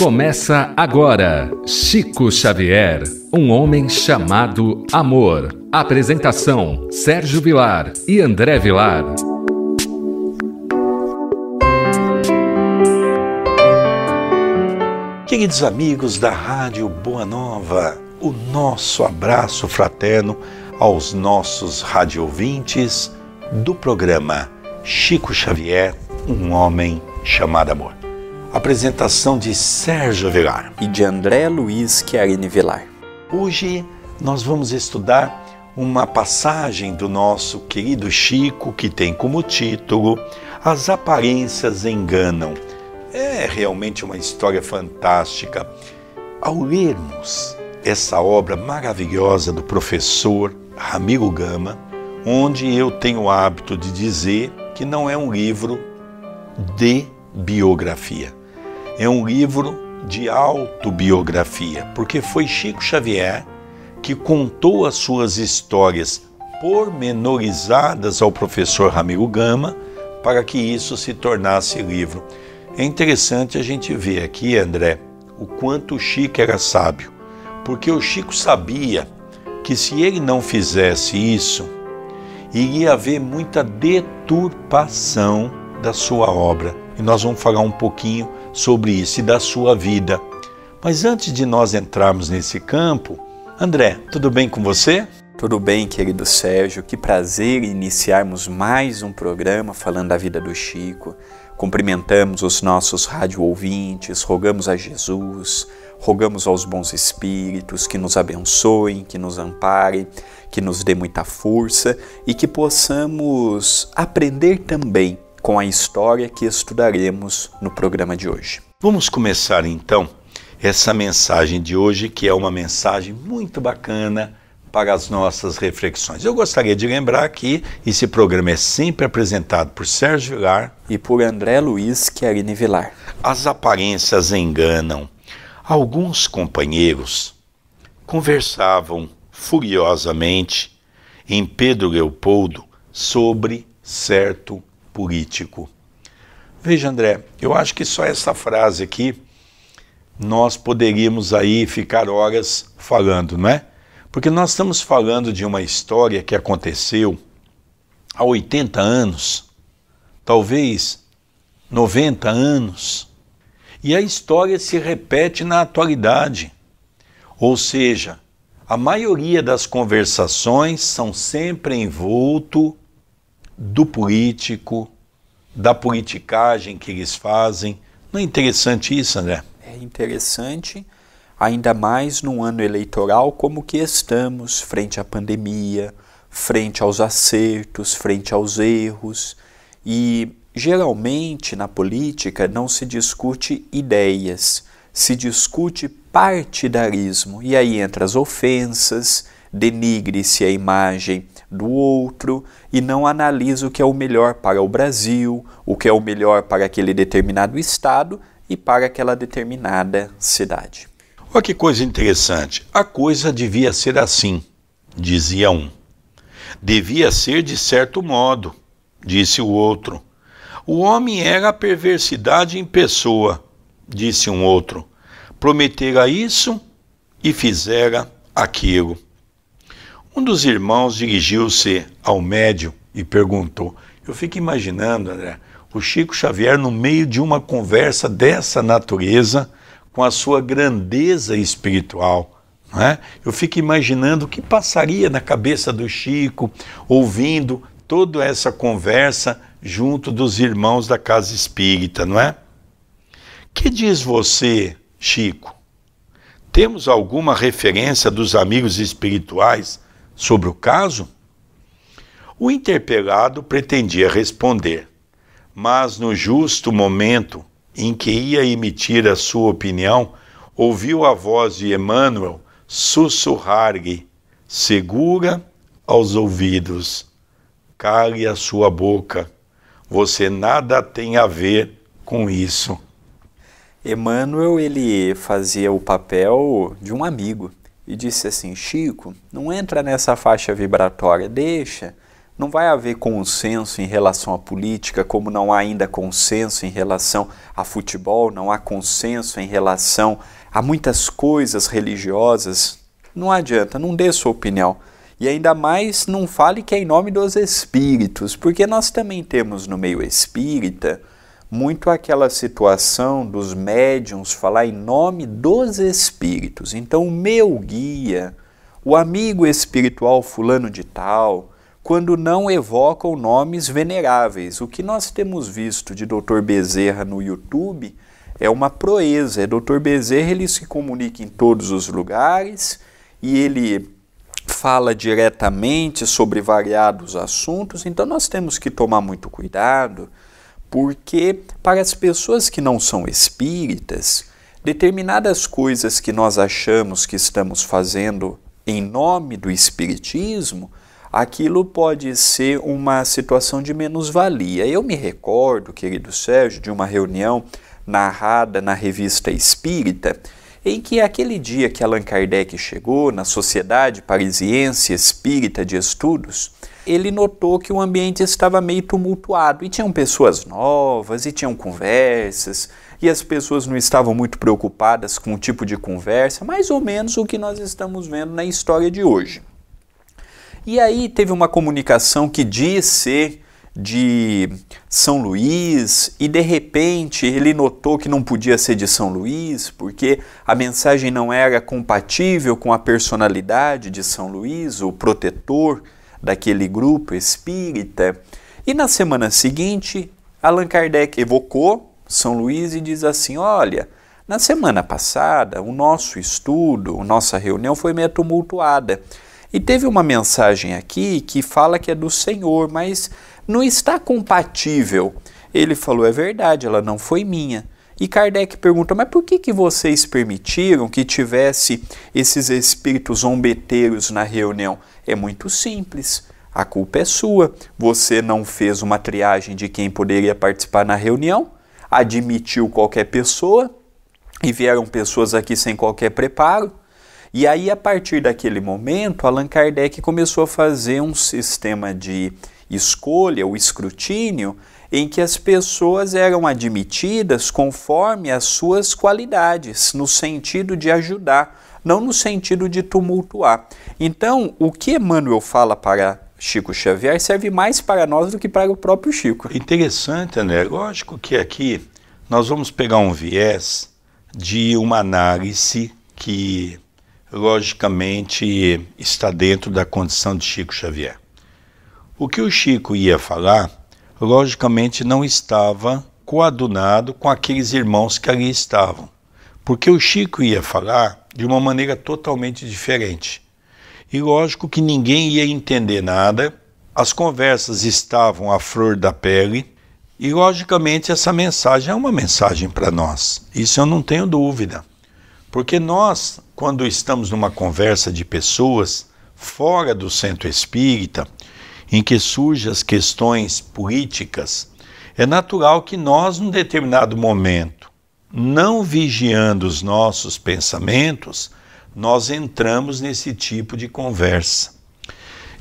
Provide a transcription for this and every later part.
Começa agora, Chico Xavier, um homem chamado amor. Apresentação, Sérgio Vilar e André Vilar. Queridos amigos da Rádio Boa Nova, o nosso abraço fraterno aos nossos radioouvintes do programa Chico Xavier, um homem chamado amor. Apresentação de Sérgio Vilar e de André Luiz Chiarini Vilar. Hoje nós vamos estudar uma passagem do nosso querido Chico que tem como título As Aparências Enganam. É realmente uma história fantástica. Ao lermos essa obra maravilhosa do professor Ramiro Gama, onde eu tenho o hábito de dizer que não é um livro de biografia, é um livro de autobiografia, porque foi Chico Xavier que contou as suas histórias pormenorizadas ao professor Ramiro Gama para que isso se tornasse livro. É interessante a gente ver aqui, André, o quanto o Chico era sábio, porque o Chico sabia que se ele não fizesse isso, iria haver muita deturpação da sua obra. E nós vamos falar um pouquinho sobre isso e da sua vida. Mas antes de nós entrarmos nesse campo, André, tudo bem com você? Tudo bem, querido Sérgio. Que prazer iniciarmos mais um programa falando da vida do Chico. Cumprimentamos os nossos rádio-ouvintes, rogamos a Jesus, rogamos aos bons espíritos que nos abençoem, que nos amparem, que nos dê muita força e que possamos aprender também com a história que estudaremos no programa de hoje. Vamos começar então essa mensagem de hoje, que é uma mensagem muito bacana para as nossas reflexões. Eu gostaria de lembrar que esse programa é sempre apresentado por Sérgio Vilar e por André Luiz Chiarini Vilar. As aparências enganam. Alguns companheiros conversavam furiosamente em Pedro Leopoldo sobre certo político. Veja, André, eu acho que só essa frase aqui nós poderíamos aí ficar horas falando, não é? Porque nós estamos falando de uma história que aconteceu há 80 anos, talvez 90 anos, e a história se repete na atualidade. Ou seja, a maioria das conversações são sempre envolto do político, da politicagem que eles fazem. Não é interessante isso, André? É interessante, ainda mais num ano eleitoral como que estamos, frente à pandemia, frente aos acertos, frente aos erros. E geralmente na política não se discute ideias, se discute partidarismo. E aí entra as ofensas, denigre-se a imagem do outro e não analisa o que é o melhor para o Brasil, o que é o melhor para aquele determinado estado e para aquela determinada cidade. Olha que coisa interessante. A coisa devia ser assim, dizia um. Devia ser de certo modo, disse o outro. O homem era a perversidade em pessoa, disse um outro. Prometera isso e fizera aquilo. Um dos irmãos dirigiu-se ao médium e perguntou. Eu fico imaginando, André, o Chico Xavier no meio de uma conversa dessa natureza, com a sua grandeza espiritual, não é? Eu fico imaginando o que passaria na cabeça do Chico, ouvindo toda essa conversa junto dos irmãos da casa espírita, não é? Que diz você, Chico? Temos alguma referência dos amigos espirituais sobre o caso? O interpelado pretendia responder, mas no justo momento em que ia emitir a sua opinião, ouviu a voz de Emmanuel sussurrar-lhe, segura aos ouvidos, cale a sua boca, você nada tem a ver com isso. Emmanuel, ele fazia o papel de um amigo e disse assim, Chico, não entra nessa faixa vibratória, deixa, não vai haver consenso em relação à política, como não há ainda consenso em relação a futebol, não há consenso em relação a muitas coisas religiosas. Não adianta, não dê sua opinião. E ainda mais não fale que é em nome dos espíritos, porque nós também temos no meio espírita muito aquela situação dos médiuns falar em nome dos espíritos. Então o meu guia, o amigo espiritual fulano de tal, quando não evocam nomes veneráveis. O que nós temos visto de Dr. Bezerra no YouTube é uma proeza. Dr. Bezerra, ele se comunica em todos os lugares e ele fala diretamente sobre variados assuntos, então nós temos que tomar muito cuidado, porque para as pessoas que não são espíritas, determinadas coisas que nós achamos que estamos fazendo em nome do espiritismo, aquilo pode ser uma situação de menos-valia. Eu me recordo, querido Sérgio, de uma reunião narrada na Revista Espírita, em que aquele dia que Allan Kardec chegou na Sociedade Parisiense Espírita de Estudos, ele notou que o ambiente estava meio tumultuado, e tinham pessoas novas, e tinham conversas, e as pessoas não estavam muito preocupadas com o tipo de conversa, mais ou menos o que nós estamos vendo na história de hoje. E aí teve uma comunicação que diz ser de São Luís, e de repente ele notou que não podia ser de São Luís, porque a mensagem não era compatível com a personalidade de São Luís, o protetor daquele grupo espírita. E na semana seguinte, Allan Kardec evocou São Luís e diz assim: olha, na semana passada o nosso estudo, a nossa reunião foi meio tumultuada, e teve uma mensagem aqui que fala que é do Senhor, mas não está compatível. Ele falou: é verdade, ela não foi minha. E Kardec pergunta: mas por que vocês permitiram que tivesse esses espíritos zombeteiros na reunião? É muito simples, a culpa é sua. Você não fez uma triagem de quem poderia participar na reunião, admitiu qualquer pessoa, e vieram pessoas aqui sem qualquer preparo. E aí, a partir daquele momento, Allan Kardec começou a fazer um sistema de escolha, o escrutínio, em que as pessoas eram admitidas conforme as suas qualidades, no sentido de ajudar, não no sentido de tumultuar. Então, o que Emmanuel fala para Chico Xavier serve mais para nós do que para o próprio Chico. Interessante, André. Lógico que aqui nós vamos pegar um viés de uma análise que, logicamente, está dentro da condição de Chico Xavier. O que o Chico ia falar, logicamente, não estava coadunado com aqueles irmãos que ali estavam, porque o Chico ia falar de uma maneira totalmente diferente. E lógico que ninguém ia entender nada, as conversas estavam à flor da pele, e logicamente essa mensagem é uma mensagem para nós, isso eu não tenho dúvida. Porque nós, quando estamos numa conversa de pessoas fora do centro espírita, em que surgem as questões políticas, é natural que nós, num determinado momento, não vigiando os nossos pensamentos, nós entramos nesse tipo de conversa.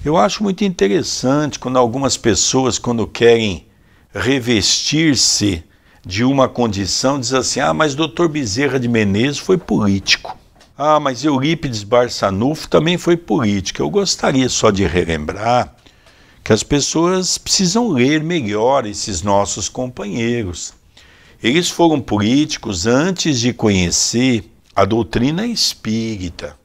Eu acho muito interessante quando algumas pessoas, quando querem revestir-se de uma condição, diz assim: ah, mas Dr. Bezerra de Menezes foi político. Ah, mas Eurípides Barçanufo também foi político. Eu gostaria só de relembrar que as pessoas precisam ler melhor esses nossos companheiros. Eles foram políticos antes de conhecer a doutrina espírita.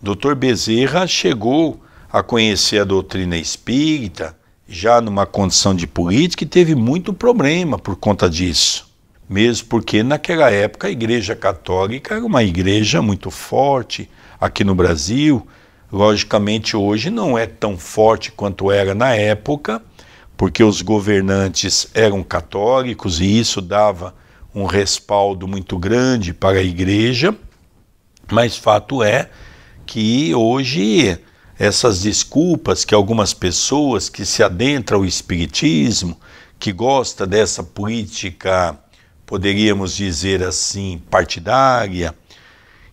Dr. Bezerra chegou a conhecer a doutrina espírita já numa condição de política e teve muito problema por conta disso. Mesmo porque naquela época a Igreja Católica era uma igreja muito forte aqui no Brasil. Logicamente hoje não é tão forte quanto era na época, porque os governantes eram católicos e isso dava um respaldo muito grande para a igreja, mas fato é que hoje essas desculpas que algumas pessoas que se adentram ao espiritismo, que gostam dessa política, poderíamos dizer assim, partidária,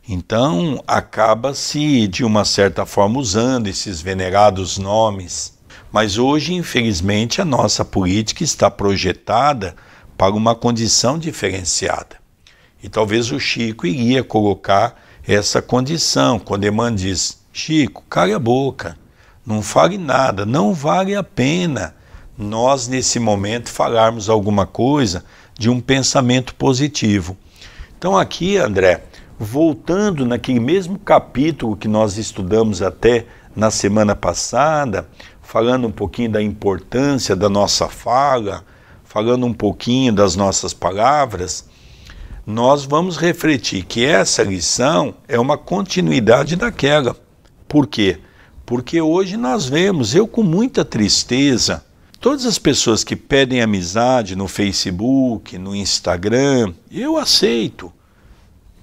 então acaba-se de uma certa forma usando esses venerados nomes, Mas hoje, infelizmente, a nossa política está projetada para uma condição diferenciada. E talvez o Chico iria colocar essa condição, quando Emmanuel diz: Chico, cale a boca, não fale nada, não vale a pena nós nesse momento falarmos alguma coisa de um pensamento positivo. Então aqui, André, voltando naquele mesmo capítulo que nós estudamos até na semana passada, falando um pouquinho da importância da nossa fala, falando um pouquinho das nossas palavras, nós vamos refletir que essa lição é uma continuidade daquela. Por quê? Porque hoje nós vemos, eu com muita tristeza, todas as pessoas que pedem amizade no Facebook, no Instagram, eu aceito,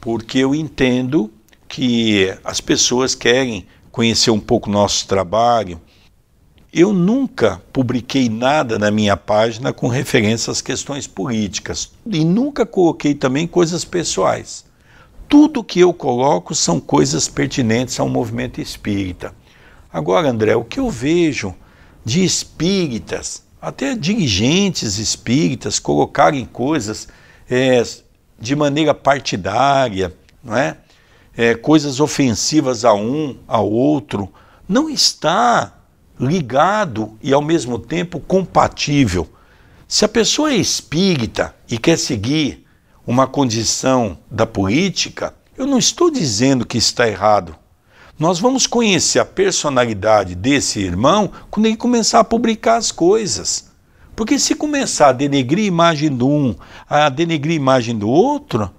porque eu entendo que as pessoas querem conhecer um pouco o nosso trabalho. Eu nunca publiquei nada na minha página com referência às questões políticas e nunca coloquei também coisas pessoais. Tudo que eu coloco são coisas pertinentes ao movimento espírita. Agora, André, o que eu vejo de espíritas, até dirigentes espíritas, colocarem coisas de maneira partidária, não é? Coisas ofensivas a um, ao outro, não está ligado e ao mesmo tempo compatível. Se a pessoa é espírita e quer seguir uma condição da política, eu não estou dizendo que está errado. Nós vamos conhecer a personalidade desse irmão quando ele começar a publicar as coisas. Porque se começar a denegrir a imagem de um, a denegrir a imagem do outro,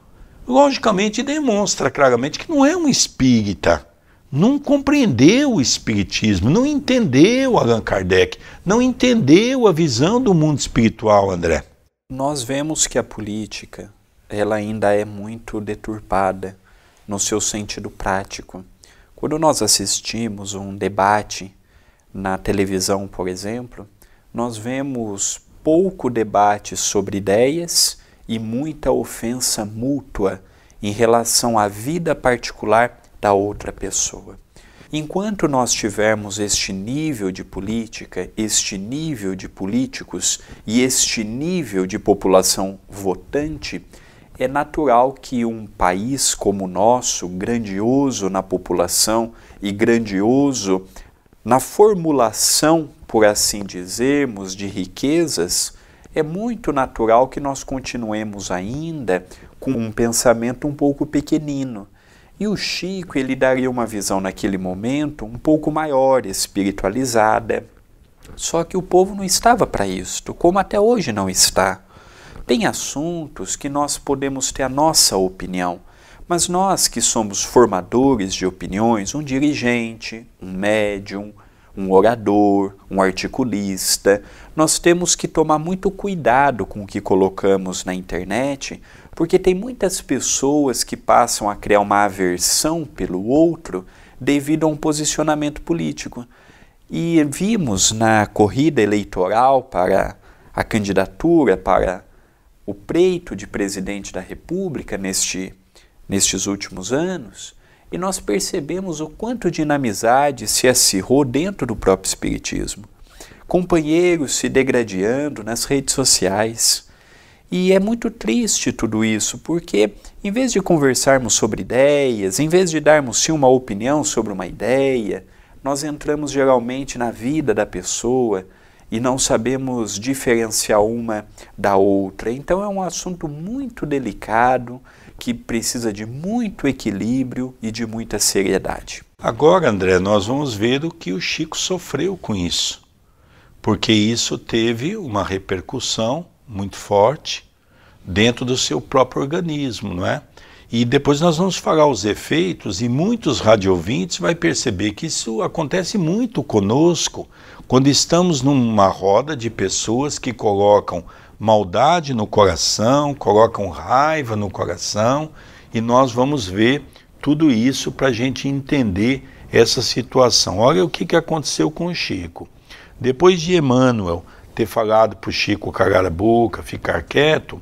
logicamente demonstra claramente que não é um espírita. Não compreendeu o espiritismo, não entendeu Allan Kardec, não entendeu a visão do mundo espiritual, André. Nós vemos que a política, ela ainda é muito deturpada no seu sentido prático. Quando nós assistimos um debate na televisão, por exemplo, nós vemos pouco debate sobre ideias e muita ofensa mútua em relação à vida particular da outra pessoa. Enquanto nós tivermos este nível de política, este nível de políticos e este nível de população votante, é natural que um país como o nosso, grandioso na população e grandioso na formulação, por assim dizermos, de riquezas, é muito natural que nós continuemos ainda com um pensamento um pouco pequenino. E o Chico, ele daria uma visão naquele momento um pouco maior, espiritualizada. Só que o povo não estava para isto, como até hoje não está. Tem assuntos que nós podemos ter a nossa opinião, mas nós que somos formadores de opiniões, um dirigente, um médium, um orador, um articulista, nós temos que tomar muito cuidado com o que colocamos na internet, porque tem muitas pessoas que passam a criar uma aversão pelo outro devido a um posicionamento político. E vimos na corrida eleitoral para a candidatura para o pleito de presidente da República nestes últimos anos, e nós percebemos o quanto de inimizade se acirrou dentro do próprio espiritismo. Companheiros se degradando nas redes sociais. E é muito triste tudo isso, porque em vez de conversarmos sobre ideias, em vez de darmos sim uma opinião sobre uma ideia, nós entramos geralmente na vida da pessoa e não sabemos diferenciar uma da outra. Então é um assunto muito delicado, que precisa de muito equilíbrio e de muita seriedade. Agora, André, nós vamos ver o que o Chico sofreu com isso, porque isso teve uma repercussão muito forte dentro do seu próprio organismo, não é? E depois nós vamos falar os efeitos, e muitos radiovintes vai perceber que isso acontece muito conosco quando estamos numa roda de pessoas que colocam maldade no coração, colocam raiva no coração, e nós vamos ver tudo isso para a gente entender essa situação. Olha o que aconteceu com o Chico. Depois de Emmanuel ter falado para o Chico calar a boca, ficar quieto,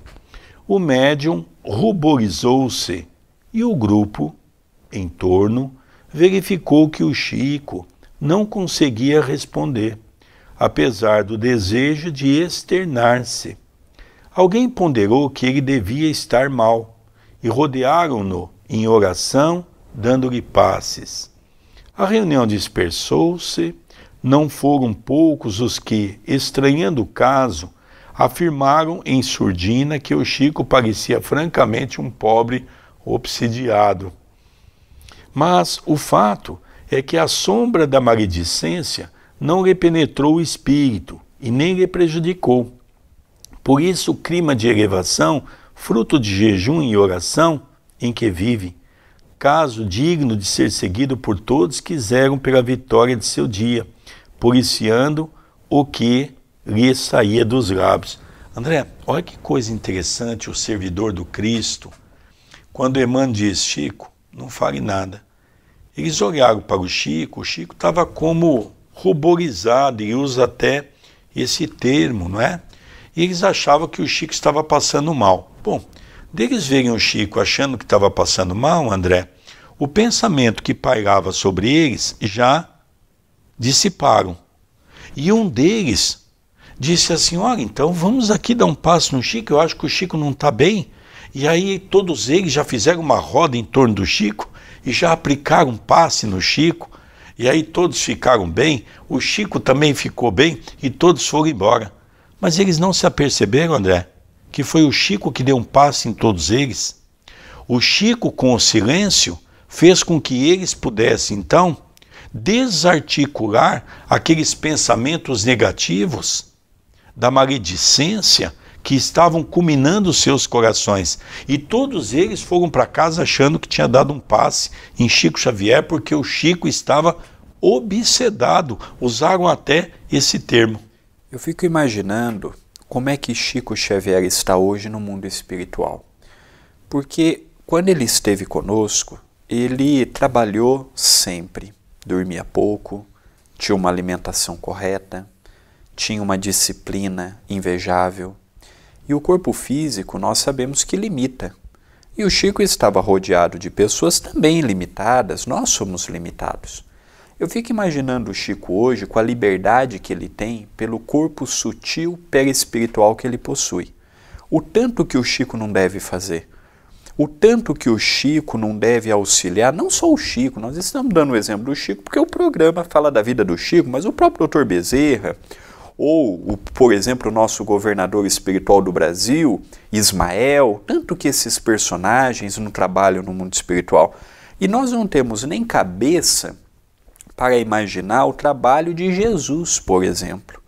o médium ruborizou-se e o grupo em torno verificou que o Chico não conseguia responder. apesar do desejo de externar-se. Alguém ponderou que ele devia estar mal, e rodearam-no em oração, dando-lhe passes. A reunião dispersou-se, não foram poucos os que, estranhando o caso, afirmaram em surdina que o Chico parecia francamente um pobre obsidiado. Mas o fato é que a sombra da maledicência não lhe penetrou o espírito e nem lhe prejudicou. Por isso o clima de elevação, fruto de jejum e oração em que vive, caso digno de ser seguido por todos que quiseram pela vitória de seu dia, policiando o que lhe saía dos lábios. André, olha que coisa interessante o servidor do Cristo. Quando Emmanuel diz, Chico, não fale nada. Eles olharam para o Chico estava como ruborizado, e usa até esse termo, não é? E eles achavam que o Chico estava passando mal. Bom, deles verem o Chico achando que estava passando mal, André, o pensamento que pairava sobre eles já dissiparam. E um deles disse assim, olha, então vamos aqui dar um passo no Chico, eu acho que o Chico não está bem. E aí todos eles já fizeram uma roda em torno do Chico e já aplicaram um passe no Chico. E aí todos ficaram bem, o Chico também ficou bem e todos foram embora. Mas eles não se aperceberam, André, que foi o Chico que deu um passe em todos eles. O Chico, com o silêncio, fez com que eles pudessem, então, desarticular aqueles pensamentos negativos da maledicência que estavam culminando os seus corações. E todos eles foram para casa achando que tinha dado um passe em Chico Xavier, porque o Chico estava obsedado. Usaram até esse termo. Eu fico imaginando como é que Chico Xavier está hoje no mundo espiritual. Porque quando ele esteve conosco, ele trabalhou sempre. Dormia pouco, tinha uma alimentação correta, tinha uma disciplina invejável. E o corpo físico nós sabemos que limita. E o Chico estava rodeado de pessoas também limitadas, nós somos limitados. Eu fico imaginando o Chico hoje com a liberdade que ele tem pelo corpo sutil perispiritual que ele possui. O tanto que o Chico não deve fazer. O tanto que o Chico não deve auxiliar, não só o Chico, nós estamos dando o exemplo do Chico porque o programa fala da vida do Chico, mas o próprio Dr. Bezerra, ou, por exemplo, o nosso governador espiritual do Brasil, Ismael, tanto que esses personagens não trabalham no mundo espiritual. E nós não temos nem cabeça para imaginar o trabalho de Jesus, por exemplo.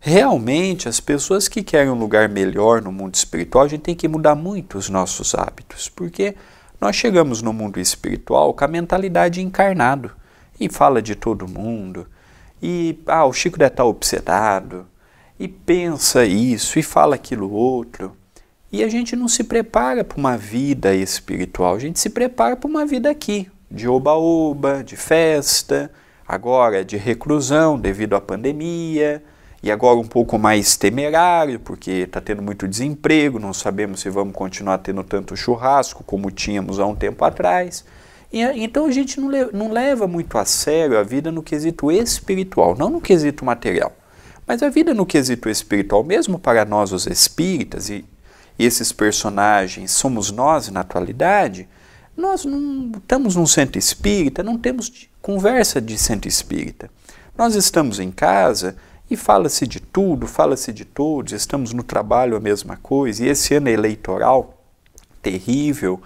Realmente, as pessoas que querem um lugar melhor no mundo espiritual, a gente tem que mudar muito os nossos hábitos, porque nós chegamos no mundo espiritual com a mentalidade encarnado, e fala de todo mundo, e o Chico deve estar obsedado, e pensa isso, e fala aquilo outro, e a gente não se prepara para uma vida espiritual, a gente se prepara para uma vida aqui, de oba-oba, de festa, agora de reclusão devido à pandemia, e agora um pouco mais temerário, porque está tendo muito desemprego, não sabemos se vamos continuar tendo tanto churrasco como tínhamos há um tempo atrás. Então a gente não leva muito a sério a vida no quesito espiritual, não no quesito material. Mas a vida no quesito espiritual, mesmo para nós os espíritas, e esses personagens somos nós na atualidade, nós não estamos num centro espírita, não temos conversa de centro espírita. Nós estamos em casa e fala-se de tudo, fala-se de todos, estamos no trabalho a mesma coisa, e esse ano eleitoral terrível,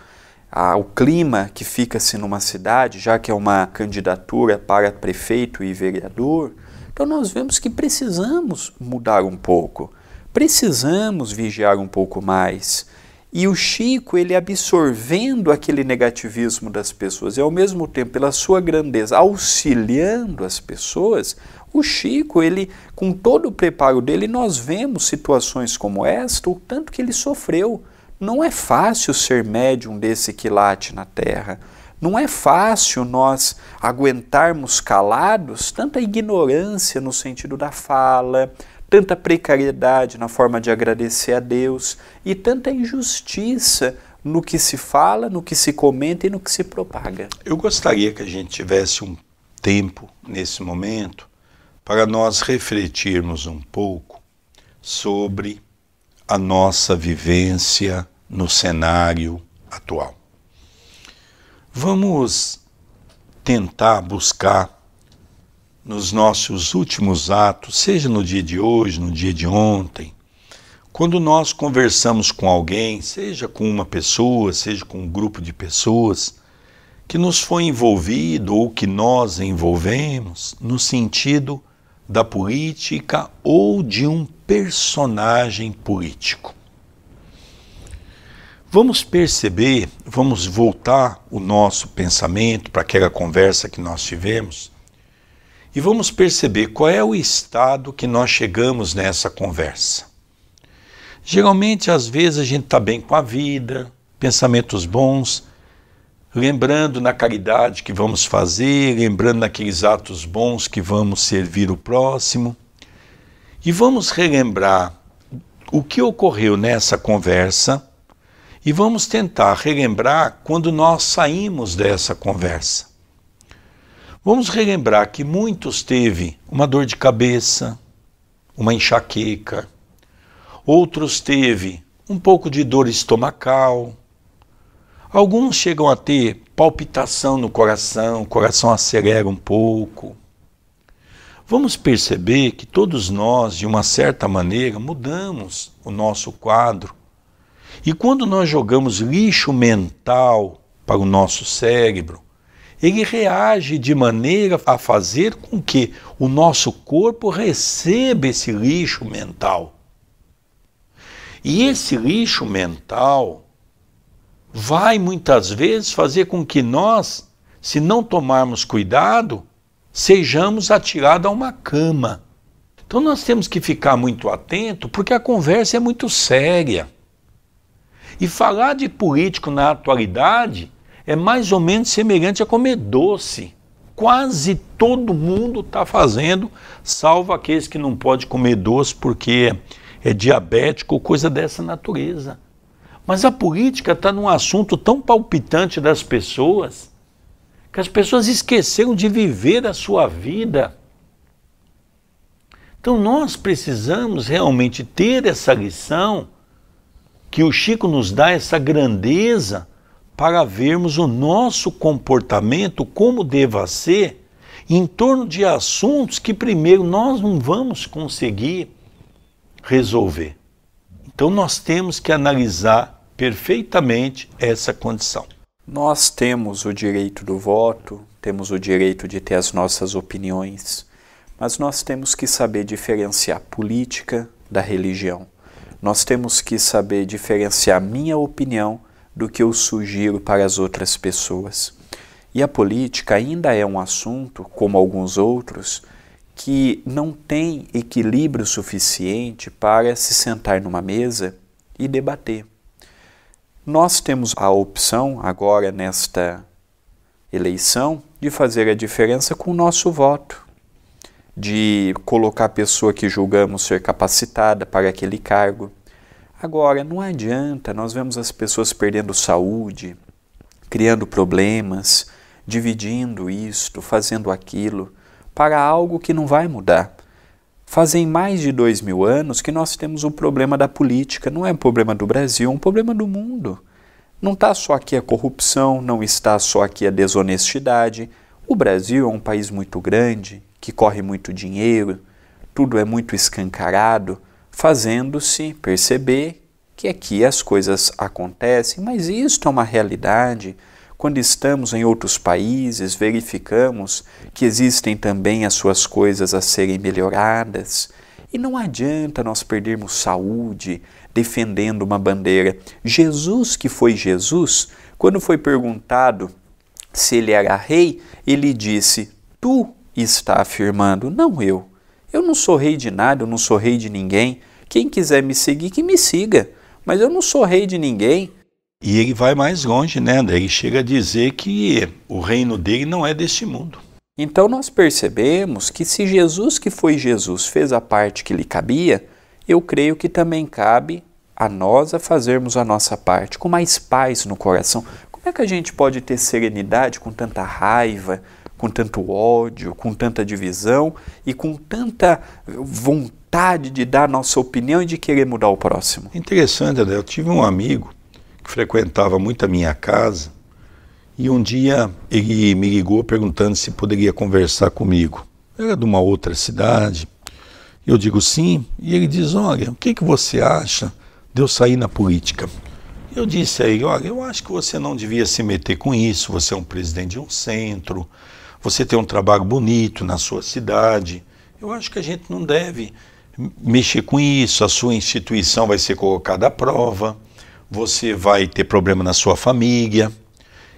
o clima que fica-se numa cidade, já que é uma candidatura para prefeito e vereador, então nós vemos que precisamos mudar um pouco, precisamos vigiar um pouco mais. E o Chico, ele absorvendo aquele negativismo das pessoas e ao mesmo tempo, pela sua grandeza, auxiliando as pessoas, o Chico, ele, com todo o preparo dele, nós vemos situações como esta, o tanto que ele sofreu. Não é fácil ser médium desse quilate na Terra. Não é fácil nós aguentarmos calados tanta ignorância no sentido da fala, tanta precariedade na forma de agradecer a Deus e tanta injustiça no que se fala, no que se comenta e no que se propaga. Eu gostaria que a gente tivesse um tempo nesse momento para nós refletirmos um pouco sobre a nossa vivência no cenário atual. Vamos tentar buscar nos nossos últimos atos, seja no dia de hoje, no dia de ontem, quando nós conversamos com alguém, seja com uma pessoa, seja com um grupo de pessoas, que nos foi envolvido ou que nós envolvemos no sentido da política ou de um personagem político. Vamos perceber, vamos voltar o nosso pensamento para aquela conversa que nós tivemos e vamos perceber qual é o estado que nós chegamos nessa conversa. Geralmente, às vezes, a gente está bem com a vida, pensamentos bons, lembrando na caridade que vamos fazer, lembrando naqueles atos bons que vamos servir o próximo. E vamos relembrar o que ocorreu nessa conversa e vamos tentar relembrar quando nós saímos dessa conversa. Vamos relembrar que muitos teve uma dor de cabeça, uma enxaqueca, outros teve um pouco de dor estomacal, alguns chegam a ter palpitação no coração, o coração acelera um pouco. Vamos perceber que todos nós, de uma certa maneira, mudamos o nosso quadro. E quando nós jogamos lixo mental para o nosso cérebro, ele reage de maneira a fazer com que o nosso corpo receba esse lixo mental. E esse lixo mental vai muitas vezes fazer com que nós, se não tomarmos cuidado, sejamos atirados a uma cama. Então nós temos que ficar muito atento porque a conversa é muito séria. E falar de político na atualidade é mais ou menos semelhante a comer doce. Quase todo mundo está fazendo, salvo aqueles que não podem comer doce porque é diabético ou coisa dessa natureza. Mas a política está num assunto tão palpitante das pessoas, que as pessoas esqueceram de viver a sua vida. Então nós precisamos realmente ter essa lição, que o Chico nos dá essa grandeza, para vermos o nosso comportamento como deva ser, em torno de assuntos que primeiro nós não vamos conseguir resolver. Então nós temos que analisar perfeitamente essa condição. Nós temos o direito do voto, temos o direito de ter as nossas opiniões, mas nós temos que saber diferenciar política da religião. Nós temos que saber diferenciar minha opinião do que eu sugiro para as outras pessoas. E a política ainda é um assunto, como alguns outros, que não tem equilíbrio suficiente para se sentar numa mesa e debater. Nós temos a opção, agora nesta eleição, de fazer a diferença com o nosso voto, de colocar a pessoa que julgamos ser capacitada para aquele cargo. Agora, não adianta, nós vemos as pessoas perdendo saúde, criando problemas, dividindo isto, fazendo aquilo, para algo que não vai mudar. Fazem mais de 2000 anos que nós temos o problema da política, não é um problema do Brasil, é um problema do mundo. Não está só aqui a corrupção, não está só aqui a desonestidade. O Brasil é um país muito grande, que corre muito dinheiro, tudo é muito escancarado, fazendo-se perceber que aqui as coisas acontecem, mas isto é uma realidade. Quando estamos em outros países, verificamos que existem também as suas coisas a serem melhoradas. E não adianta nós perdermos saúde defendendo uma bandeira. Jesus, que foi Jesus, quando foi perguntado se ele era rei, ele disse, tu está afirmando, não eu. Eu não sou rei de nada, eu não sou rei de ninguém. Quem quiser me seguir, que me siga. Mas eu não sou rei de ninguém. E ele vai mais longe, né? Ele chega a dizer que o reino dele não é deste mundo. Então nós percebemos que se Jesus, que foi Jesus, fez a parte que lhe cabia, eu creio que também cabe a nós a fazermos a nossa parte, com mais paz no coração. Como é que a gente pode ter serenidade com tanta raiva, com tanto ódio, com tanta divisão e com tanta vontade de dar nossa opinião e de querer mudar o próximo? Interessante, André. Eu tive um amigo que frequentava muito a minha casa e um dia ele me ligou perguntando se poderia conversar comigo. Era de uma outra cidade. Eu digo sim, e ele diz, olha, o que você acha de eu sair na política? Eu disse a ele, olha, eu acho que você não devia se meter com isso, você é um presidente de um centro, você tem um trabalho bonito na sua cidade, eu acho que a gente não deve mexer com isso, a sua instituição vai ser colocada à prova, você vai ter problema na sua família.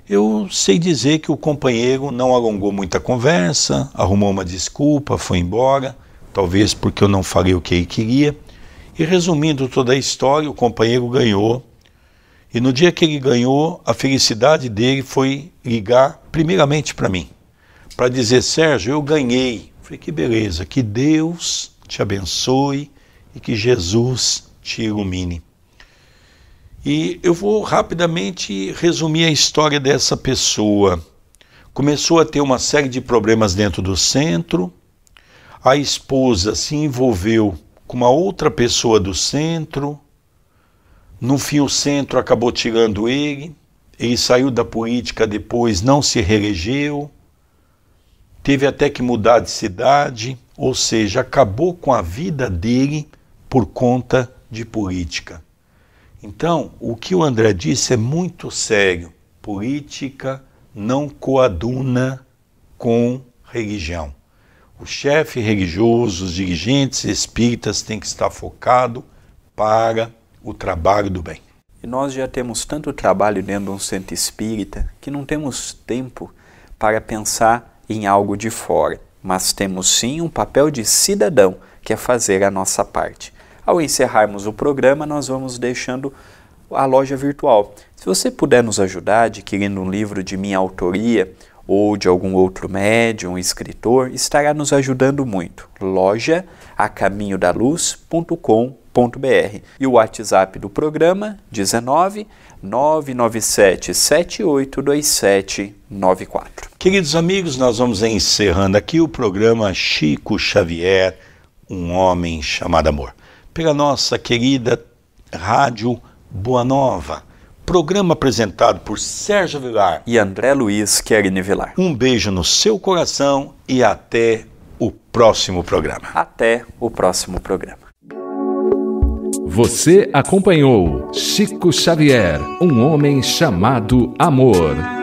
Eu sei dizer que o companheiro não alongou muita conversa, arrumou uma desculpa, foi embora, talvez porque eu não falei o que ele queria. E resumindo toda a história, o companheiro ganhou. E no dia que ele ganhou, a felicidade dele foi ligar primeiramente para mim, para dizer, Sérgio, eu ganhei. Eu falei, que beleza, que Deus te abençoe e que Jesus te ilumine. E eu vou rapidamente resumir a história dessa pessoa. Começou a ter uma série de problemas dentro do centro, a esposa se envolveu com uma outra pessoa do centro, no fim o centro acabou tirando ele saiu da política depois, não se reelegeu, teve até que mudar de cidade, ou seja, acabou com a vida dele por conta de política. Então, o que o André disse é muito sério. Política não coaduna com religião. O chefe religioso, os dirigentes espíritas têm que estar focado para o trabalho do bem. E nós já temos tanto trabalho dentro de um centro espírita que não temos tempo para pensar em algo de fora, mas temos sim um papel de cidadão, que é fazer a nossa parte. Ao encerrarmos o programa, nós vamos deixando a loja virtual. Se você puder nos ajudar adquirindo um livro de minha autoria ou de algum outro médium, escritor, estará nos ajudando muito. Loja acaminhodaluz.com.br e o WhatsApp do programa 19 997 782794. Queridos amigos, nós vamos encerrando aqui o programa Chico Xavier, um homem chamado amor, pela nossa querida Rádio Boa Nova. Programa apresentado por Sérgio Vilar e André Luiz Querini Vilar. Um beijo no seu coração e até o próximo programa. Até o próximo programa. Você acompanhou Chico Xavier, um homem chamado amor.